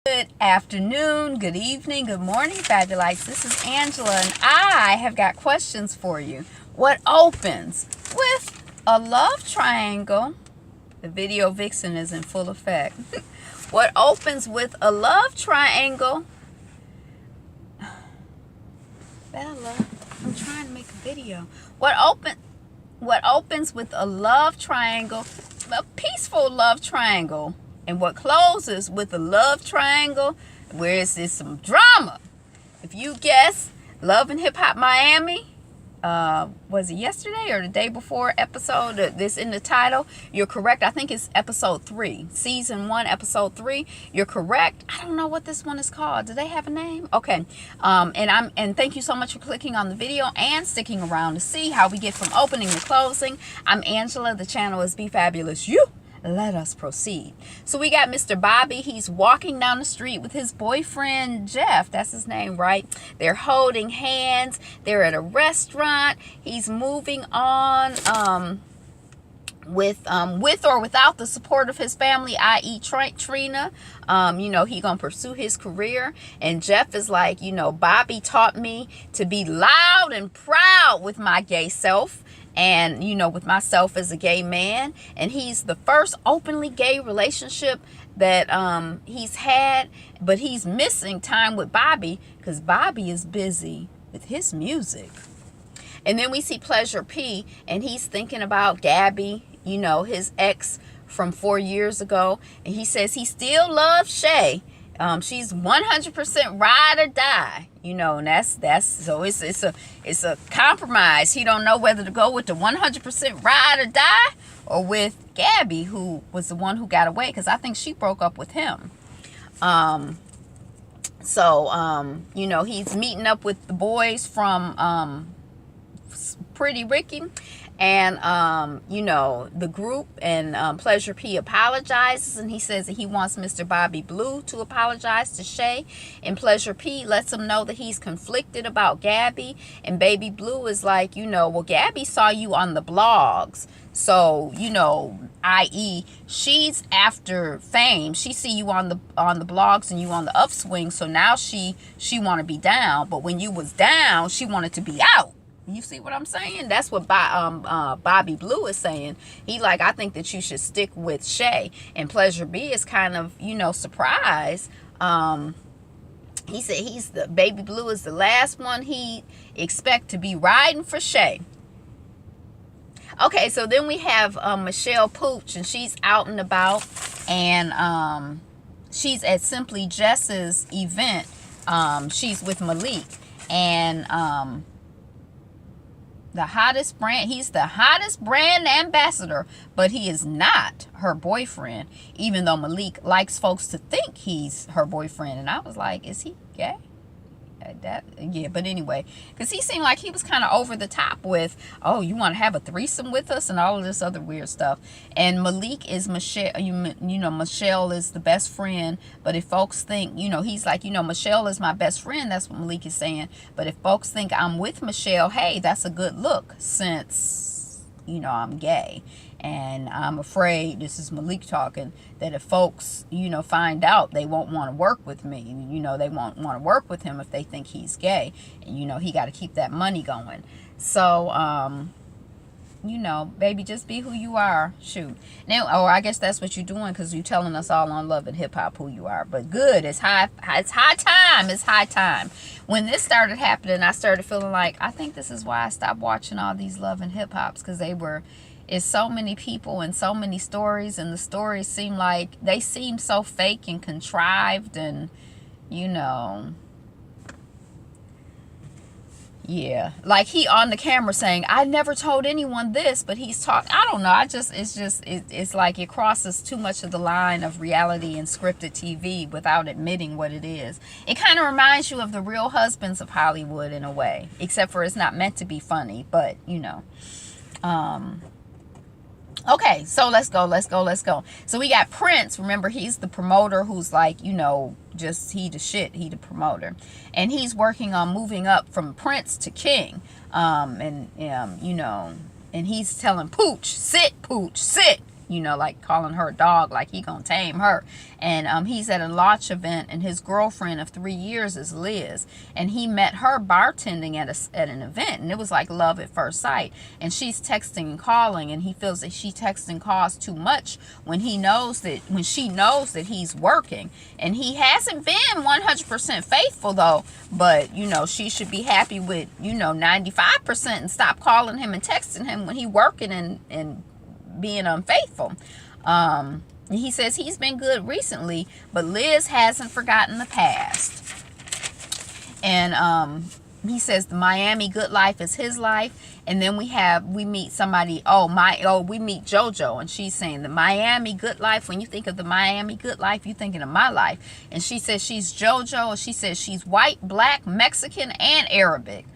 Good afternoon, good evening, good morning, Fabulites. This is Angela, and I have got questions for you. What opens with a love triangle? The video vixen is in full effect. What opens with a love triangle? Bella, I'm trying to make a video. What opens with a love triangle, a peaceful love triangle? And what closes with a love triangle where it's some drama? If you guess Love and Hip Hop Miami, was it yesterday or the day before episode this in the title, you're correct. I think it's episode 3, season 1, episode 3. You're correct. I don't know what this one is called. Do they have a name? Okay. And thank you so much for clicking on the video and sticking around to see how we get from opening to closing. I'm Angela. The channel is Be Fabulous You. Let us proceed. So we got Mr. Bobby. He's walking down the street with his boyfriend, Jeff. That's his name, right? They're holding hands. They're at a restaurant. He's moving on with or without the support of his family, i.e. Trina. He gonna pursue his career. And Jeff is like, Bobby taught me to be loud and proud with my gay self. And, with myself as a gay man. And he's the first openly gay relationship that he's had. But he's missing time with Bobby because Bobby is busy with his music. And then we see Pleasure P, and he's thinking about Gabby, his ex from 4 years ago. And he says he still loves Shay. She's 100% ride or die, and that's so it's a compromise. He don't know whether to go with the 100% ride or die or with Gabby, who was the one who got away, because I think she broke up with him. He's meeting up with the boys from Pretty Ricky. And, the group, and Pleasure P apologizes, and he says that he wants Mr. Bobby Blue to apologize to Shay. And Pleasure P lets him know that he's conflicted about Gabby. And Baby Blue is like, well, Gabby saw you on the blogs. So, i.e. she's after fame. She see you on the blogs and you on the upswing. So now she want to be down. But when you was down, she wanted to be out. You see what I'm saying? That's what Bobby Blue is saying. He like, I think that you should stick with Shay. And Pleasure B is kind of, surprised. He said Baby Blue is the last one he expect to be riding for Shay. Okay, so then we have Michelle Pooch, and she's out and about, and she's at Simply Jess's event. She's with Malik, and the hottest brand, he's the hottest brand ambassador, but he is not her boyfriend, even though Malik likes folks to think he's her boyfriend. And I was like, is he gay? But anyway, because he seemed like he was kind of over the top with, oh, you want to have a threesome with us and all of this other weird stuff. And Malik is Michelle. Michelle is the best friend. But if folks think, he's like, Michelle is my best friend. That's what Malik is saying. But if folks think I'm with Michelle, hey, that's a good look, since I'm gay. And I'm afraid, this is Malik talking, that if folks, find out, they won't want to work with me. They won't want to work with him if they think he's gay. And, he got to keep that money going. So, baby, just be who you are. Shoot. Now, or I guess that's what you're doing, because you're telling us all on Love and Hip Hop who you are. But good. It's high time. It's high time. When this started happening, I started feeling like, I think this is why I stopped watching all these Love and Hip Hops, because it's so many people and so many stories, and the stories seem so fake and contrived, and yeah, like he on the camera saying, I never told anyone this, but he's talking, I don't know, it's like it crosses too much of the line of reality and scripted TV without admitting what it is. It kind of reminds you of the Real Husbands of Hollywood in a way, except for it's not meant to be funny, but okay, so let's go. So we got Prince. Remember, he's the promoter who's like, just he the promoter. And he's working on moving up from Prince to King. And he's telling Pooch, sit, Pooch, sit. you know, like calling her a dog, like he gonna tame her. And he's at a launch event, and his girlfriend of 3 years is Liz, and he met her bartending at an event, and it was like love at first sight. And she's texting and calling, and he feels that she texts and calls too much when she knows that he's working. And he hasn't been 100% faithful though, but you know, she should be happy with, you know, 95% and stop calling him and texting him when he working and being unfaithful. He says he's been good recently, but Liz hasn't forgotten the past. And he says the Miami good life is his life. And then we meet somebody, we meet JoJo, and she's saying the Miami good life. When you think of the Miami good life, you're thinking of my life. And she says she's JoJo, and she says she's white, black, Mexican, and Arabic.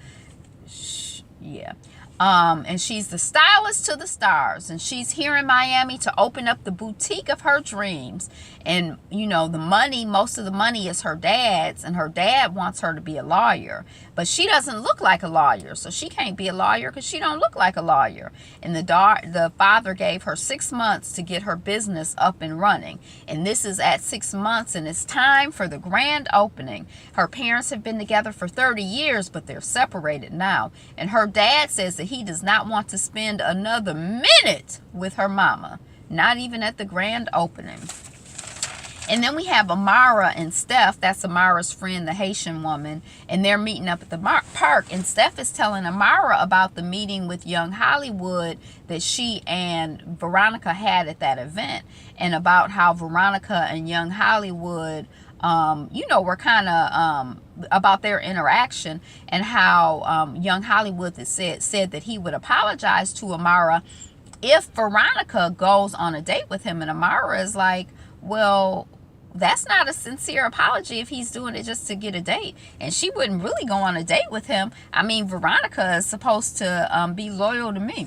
Yeah. And she's the stylist to the stars, and she's here in Miami to open up the boutique of her dreams. And you know, the money, most of the money is her dad's, and her dad wants her to be a lawyer, but she doesn't look like a lawyer, so she can't be a lawyer because she don't look like a lawyer. And the father gave her 6 months to get her business up and running, and this is at 6 months, and it's time for the grand opening. Her parents have been together for 30 years, but they're separated now, and her dad says that he does not want to spend another minute with her mama, not even at the grand opening. And then we have Amara and Steph. That's Amara's friend, the Haitian woman, and they're meeting up at the park. And Steph is telling Amara about the meeting with Young Hollywood that she and Veronica had at that event, and about how Veronica and Young Hollywood, you know, were kind of about their interaction, and how Young Hollywood said that he would apologize to Amara if Veronica goes on a date with him. And Amara is like, well, that's not a sincere apology if he's doing it just to get a date. And she wouldn't really go on a date with him. I mean, Veronica is supposed to be loyal to me.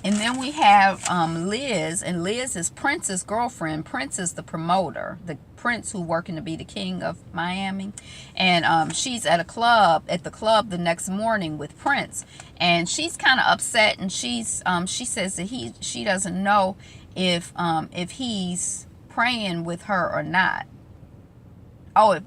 And then we have Liz, and Liz is Prince's girlfriend. Prince is the promoter, the Prince who working to be the king of Miami. And she's at the club the next morning with Prince. And she's kind of upset, and she says that she doesn't know if he's praying with her or not.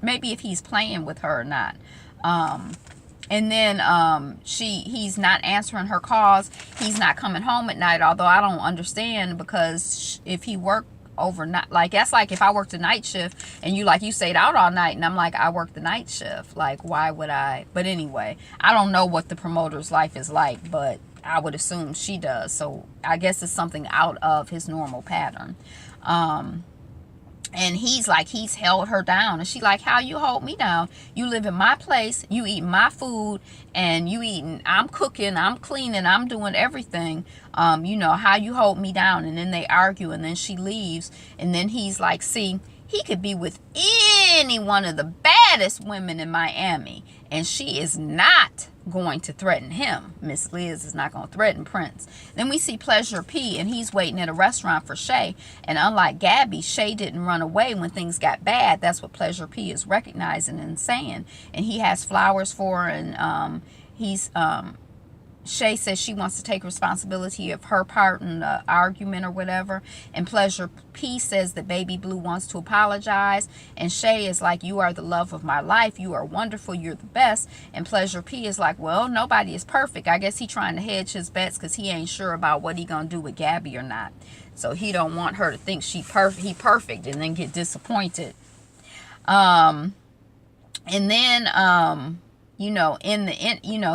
Maybe if he's playing with her or not. And then he's not answering her calls. He's not coming home at night, although I don't understand, because if he worked overnight, like that's like if I worked a night shift and you stayed out all night, and I'm like, I worked the night shift, like why would I? But anyway, I don't know what the promoter's life is like, but I would assume she does, so I guess it's something out of his normal pattern. And he's held her down, and she like, how you hold me down? You live in my place, you eat my food, and I'm cooking, I'm cleaning, I'm doing everything. You know, how you hold me down? And then they argue, and then she leaves, and then he's like, see, he could be with any one of the baddest women in Miami, and she is not going to threaten him. Miss Liz is not going to threaten Prince. Then we see Pleasure P, and he's waiting at a restaurant for Shay. And unlike Gabby, Shay didn't run away when things got bad. That's what Pleasure P is recognizing and saying. And he has flowers for her, and Shay says she wants to take responsibility of her part in the argument or whatever. And Pleasure P says that Baby Blue wants to apologize. And Shay is like, you are the love of my life. You are wonderful. You're the best. And Pleasure P is like, well, nobody is perfect. I guess he's trying to hedge his bets because he ain't sure about what he gonna do with Gabby or not. So he don't want her to think he perfect and then get disappointed. And then you know,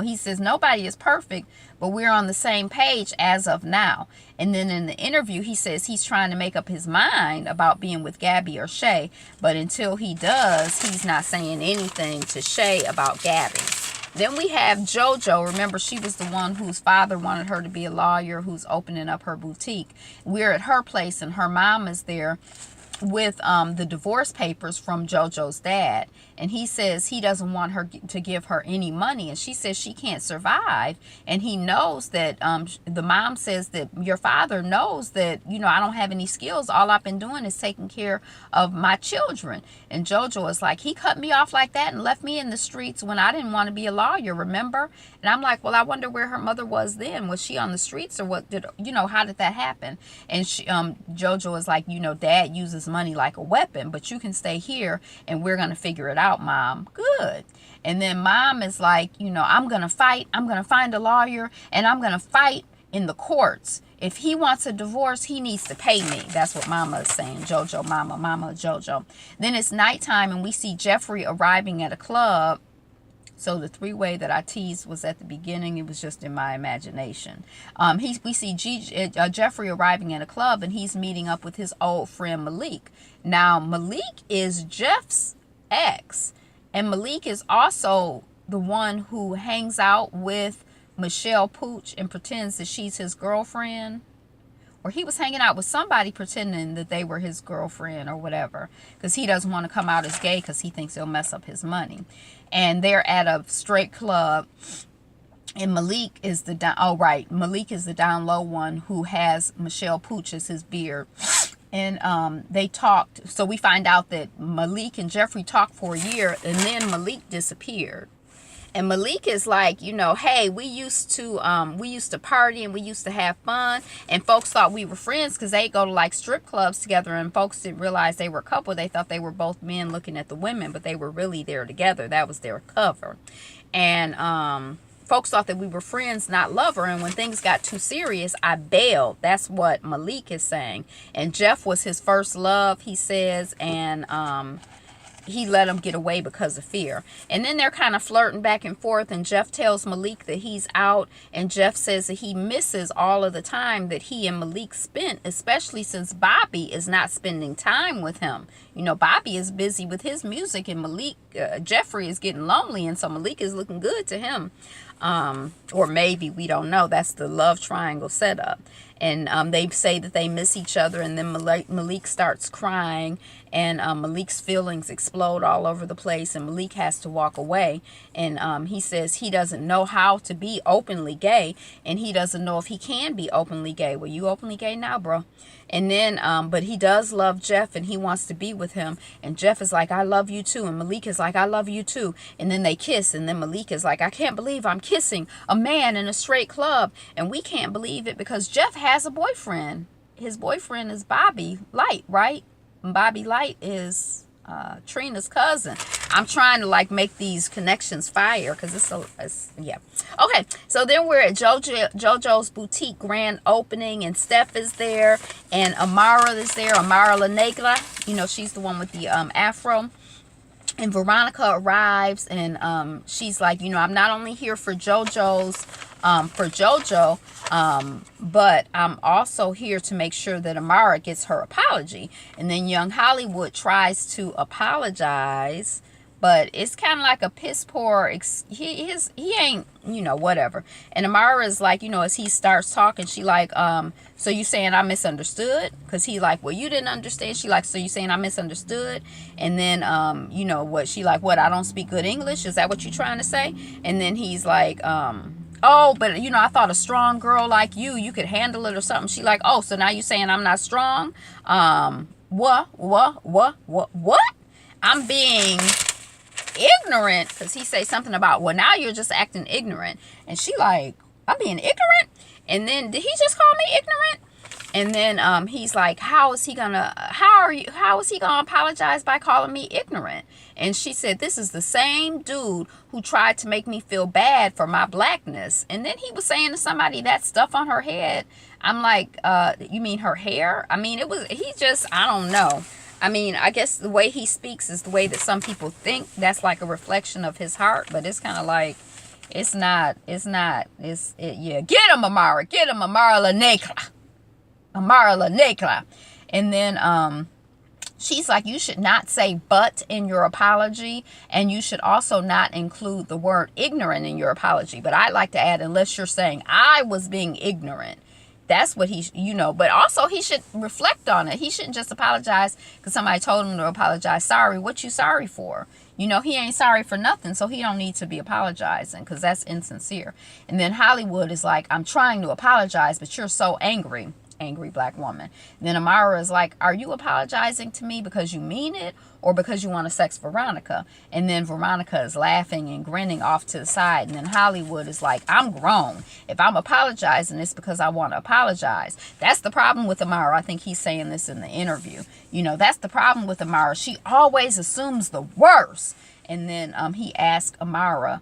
he says nobody is perfect, but we're on the same page as of now. And then in the interview, he says he's trying to make up his mind about being with Gabby or Shay, but until he does, he's not saying anything to Shay about Gabby. Then we have JoJo. Remember, she was the one whose father wanted her to be a lawyer, who's opening up her boutique. We're at her place, and her mom is there. with the divorce papers from JoJo's dad, and he says he doesn't want her to give her any money, and she says she can't survive, and he knows that the mom says that your father knows that, you know, I don't have any skills, all I've been doing is taking care of my children. And JoJo is like, he cut me off like that and left me in the streets when I didn't want to be a lawyer, remember? And I'm like, well, I wonder where her mother was then. Was she on the streets, or what did, you know, how did that happen? And she, JoJo is like, you know, dad uses money like a weapon, but you can stay here and we're going to figure it out, mom. Good. And then mom is like, you know, I'm going to fight. I'm going to find a lawyer and I'm going to fight in the courts. If he wants a divorce, he needs to pay me. That's what mama is saying. JoJo, mama, JoJo. Then it's nighttime and we see Jeffrey arriving at a club. So the three-way that I teased was at the beginning. It was just in my imagination. We see Jeffrey arriving at a club, and he's meeting up with his old friend Malik. Now, Malik is Jeff's ex, and Malik is also the one who hangs out with Michelle Pooch and pretends that she's his girlfriend. Or he was hanging out with somebody pretending that they were his girlfriend or whatever, because he doesn't want to come out as gay because he thinks it'll mess up his money. And they're at a straight club, and Malik is the Malik is the down low one who has Michelle Pooch as his beard. And they talked. So we find out that Malik and Jeffrey talked for a year, and then Malik disappeared. And Malik is like, you know, hey, we used to party and we used to have fun, and folks thought we were friends because they go to like strip clubs together, and folks didn't realize they were a couple. They thought they were both men looking at the women, but they were really there together. That was their cover. And folks thought that we were friends, not lover, and when things got too serious, I bailed. That's what Malik is saying. And Jeff was his first love, he says, and he let him get away because of fear. And then they're kind of flirting back and forth, and Jeff tells Malik that he's out, and Jeff says that he misses all of the time that he and Malik spent, especially since Bobby is not spending time with him. You know, Bobby is busy with his music, and Jeffrey is getting lonely, and so Malik is looking good to him. Or maybe, we don't know. That's the love triangle setup. And they say that they miss each other, and then Malik starts crying, and Malik's feelings explode all over the place, and Malik has to walk away. And he says he doesn't know how to be openly gay, and he doesn't know if he can be openly gay. Well, you openly gay now, bro? And then, but he does love Jeff, and he wants to be with him. And Jeff is like, I love you too. And Malik is like, I love you too. And then they kiss, and then Malik is like, I can't believe I'm kissing a man in a straight club. And we can't believe it because Jeff has a boyfriend. His boyfriend is Bobby Light, right? And Bobby Light is Trina's cousin. I'm trying to like make these connections fire because yeah. Okay, so then we're at JoJo's boutique grand opening, and Steph is there, and Amara is there. Amara La Negra, you know, she's the one with the afro. And Veronica arrives, and she's like, you know, I'm not only here for JoJo, but I'm also here to make sure that Amara gets her apology. And then young Hollywood tries to apologize, but it's kind of like a piss poor. He ain't, you know, whatever. And Amara is like, you know, as he starts talking, she like, so you saying I misunderstood? Because he like, well, you didn't understand. She like, so you saying I misunderstood? And then, you know what? She like, what? I don't speak good English? Is that what you're trying to say? And then he's like, oh, but you know, I thought a strong girl like you could handle it or something. She like, oh, so now you saying I'm not strong? What? I'm being ignorant, because he say something about, well, now you're just acting ignorant. And she like, I'm being ignorant? And then did he just call me ignorant? And then he's like, how is he gonna apologize by calling me ignorant? And she said, this is the same dude who tried to make me feel bad for my blackness. And then he was saying to somebody, that stuff on her head. I'm like, you mean her hair? I mean, I don't know. I mean, I guess the way he speaks is the way that some people think. That's like a reflection of his heart, but it's kind of like, yeah. Get him, Amara. Get him, Amara La Negra. Amara La Negra. And then she's like, you should not say but in your apology, and you should also not include the word ignorant in your apology. But I'd like to add, unless you're saying I was being ignorant. That's what he, but also he should reflect on it. He shouldn't just apologize because somebody told him to apologize. Sorry, what you sorry for? He ain't sorry for nothing, so he don't need to be apologizing because that's insincere. And then Hollywood is like, I'm trying to apologize, but you're so angry. Angry black woman. And then Amara is like, are you apologizing to me because you mean it or because you want to sex Veronica? And then Veronica is laughing and grinning off to the side. And then Hollywood is like, I'm grown. If I'm apologizing, it's because I want to apologize. That's the problem with Amara. I think he's saying this in the interview. That's the problem with Amara. She always assumes the worst. And then he asked Amara,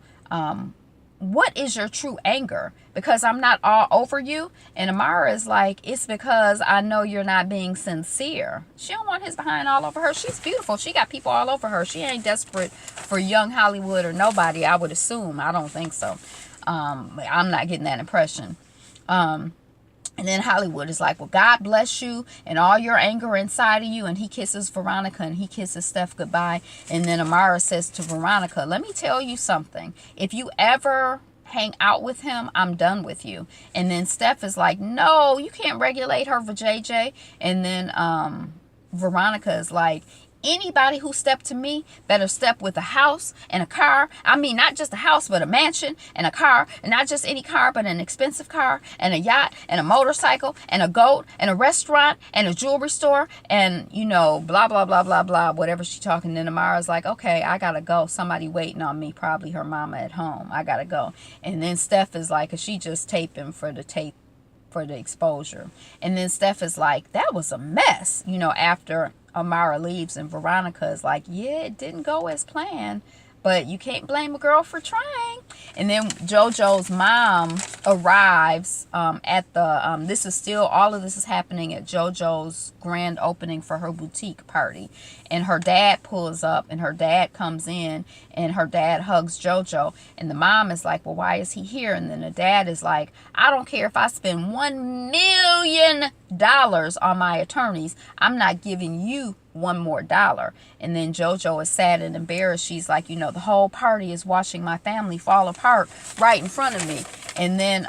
what is your true anger? Because I'm not all over you. And Amara is like, it's because I know you're not being sincere. She don't want his behind all over her. She's beautiful. She got people all over her. She ain't desperate for young Hollywood or nobody, I would assume. I don't think so. I'm not getting that impression. And then Hollywood is like, well, God bless you and all your anger inside of you. And he kisses Veronica and he kisses Steph goodbye. And then Amara says to Veronica, let me tell you something. If you ever hang out with him, I'm done with you. And then Steph is like, no, you can't regulate her for JJ. And then Veronica is like, anybody who stepped to me better step with a house and a car. I mean, not just a house, but a mansion and a car. And not just any car, but an expensive car and a yacht and a motorcycle and a goat and a restaurant and a jewelry store and, blah, blah, blah, blah, blah, whatever she's talking. Then Amara's like, okay, I got to go. Somebody waiting on me, probably her mama at home. I got to go. And then Steph is like, is she just taping for the tape, for the exposure? And then Steph is like, that was a mess, after Amara leaves. And Veronica is like, yeah, it didn't go as planned, but you can't blame a girl for trying. And then JoJo's mom arrives at the, all of this is happening at JoJo's grand opening for her boutique party. And her dad pulls up and her dad comes in and her dad hugs JoJo. And the mom is like, well, why is he here? And then the dad is like, I don't care if I spend $1 million on my attorneys. I'm not giving you one more dollar. And then JoJo is sad and embarrassed. She's like, the whole party is watching my family fall apart right in front of me. And then,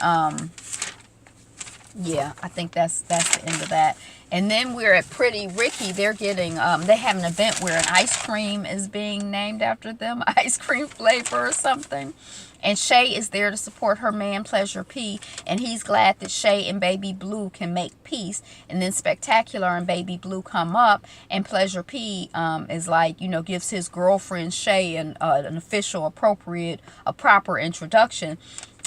yeah, I think that's the end of that. And then we're at Pretty Ricky. They're getting, they have an event where an ice cream is being named after them, ice cream flavor or something. And Shay is there to support her man, Pleasure P. And he's glad that Shay and Baby Blue can make peace. And then Spectacular and Baby Blue come up. And Pleasure P is like, gives his girlfriend Shay an official, appropriate, a proper introduction.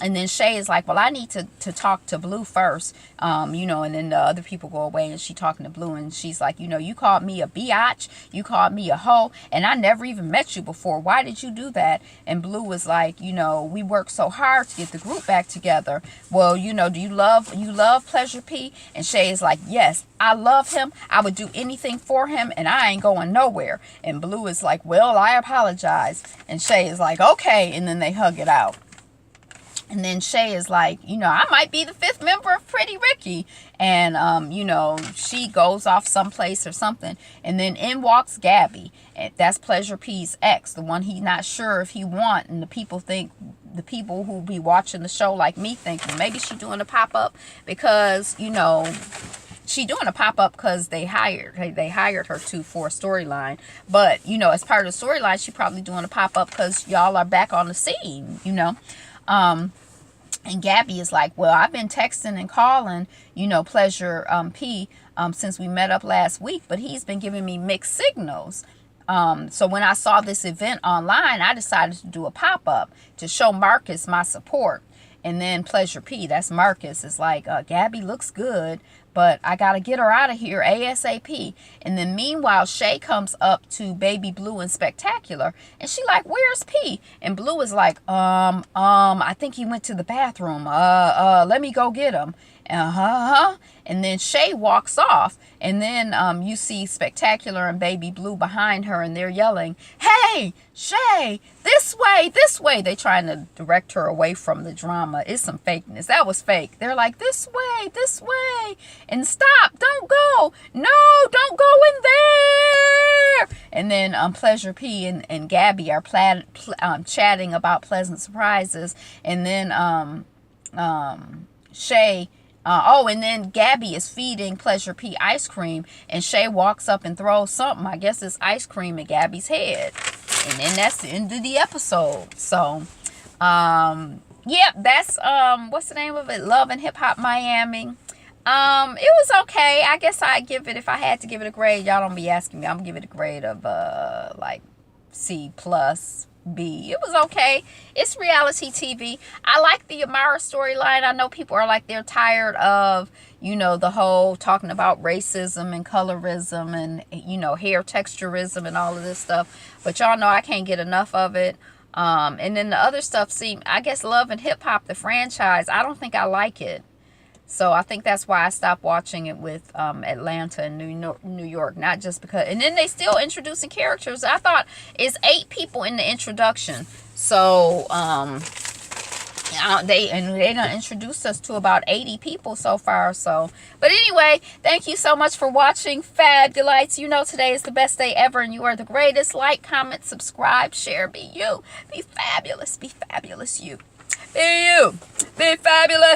And then Shay is like, well, I need to talk to Blue first, and then the other people go away and she talking to Blue and she's like, you called me a biatch, you called me a hoe, and I never even met you before. Why did you do that? And Blue was like, we worked so hard to get the group back together. Well, do you love Pleasure P? And Shay is like, yes, I love him. I would do anything for him and I ain't going nowhere. And Blue is like, well, I apologize. And Shay is like, okay. And then they hug it out. And then Shay is like, I might be the 5th member of Pretty Ricky. And, she goes off someplace or something. And then in walks Gabby. And that's Pleasure P's ex, the one he's not sure if he want. And the people who be watching the show like me think, well, maybe she doing a pop-up because, she doing a pop-up because they hired her for a storyline. But, as part of the storyline, she probably doing a pop-up because y'all are back on the scene, and Gabby is like, well, I've been texting and calling, Pleasure P since we met up last week, but he's been giving me mixed signals. So when I saw this event online, I decided to do a pop-up to show Marcus my support. And then Pleasure P, that's Marcus, is like, Gabby looks good, but I got to get her out of here ASAP. And then meanwhile, Shay comes up to Baby Blue and Spectacular. And she like, where's P? And Blue is like, I think he went to the bathroom. Let me go get him. And then Shay walks off. And then you see Spectacular and Baby Blue behind her. And they're yelling, hey, Shay, this way, this way. They trying to direct her away from the drama. It's some fakeness. That was fake. They're like, this way, this way. And stop, don't go. No, don't go in there. And then Pleasure P and Gabby are chatting about pleasant surprises. And then Shay Oh, and then Gabby is feeding Pleasure P ice cream, and Shay walks up and throws something. I guess it's ice cream at Gabby's head. And then that's the end of the episode. So, yeah, that's, what's the name of it? Love and Hip Hop Miami. It was okay. I guess I'd give it, if I had to give it a grade, y'all don't be asking me, I'm gonna give it a grade of, like, C plus. B. It was okay. It's reality TV. I like the Amara storyline. I know people are like, they're tired of, you know, the whole talking about racism and colorism and, you know, hair texturism and all of this stuff. But y'all know I can't get enough of it. And then the other stuff, see, I guess Love and Hip Hop, the franchise, I don't think I like it. So I think that's why I stopped watching it with Atlanta and New York. Not just because, and then they still introducing characters. I thought it's 8 people in the introduction. So they done introduced us to about 80 people so far. So, but anyway, thank you so much for watching, Fabulites. You know today is the best day ever, and you are the greatest. Like, comment, subscribe, share. Be you. Be fabulous. Be fabulous. You. Be you. Be fabulous.